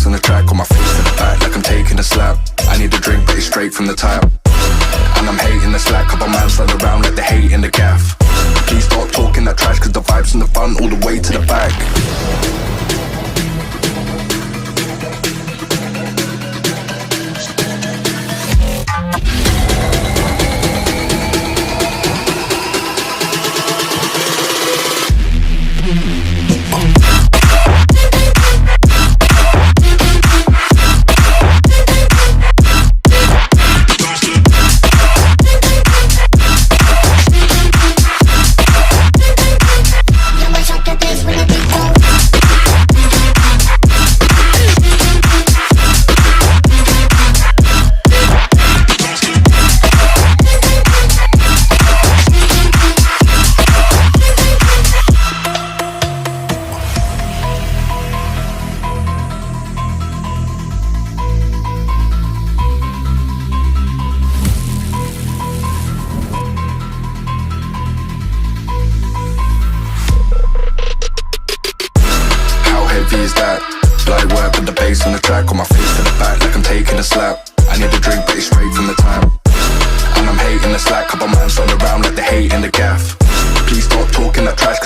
On the track, on my face to the back like I'm taking a slap. I need a drink but it's straight from the tap. And I'm hating the slack, couple man slide around like they hate in the gaff. Please stop talking that trash cause the vibes in the front all the way to the back. Is that light work with the bass on the track, on my face to the back like I'm taking a slap. I need a drink but it's straight from the tap. And I'm hating the slack, couple man slide around like they hate in the gaff. Please stop talking that trash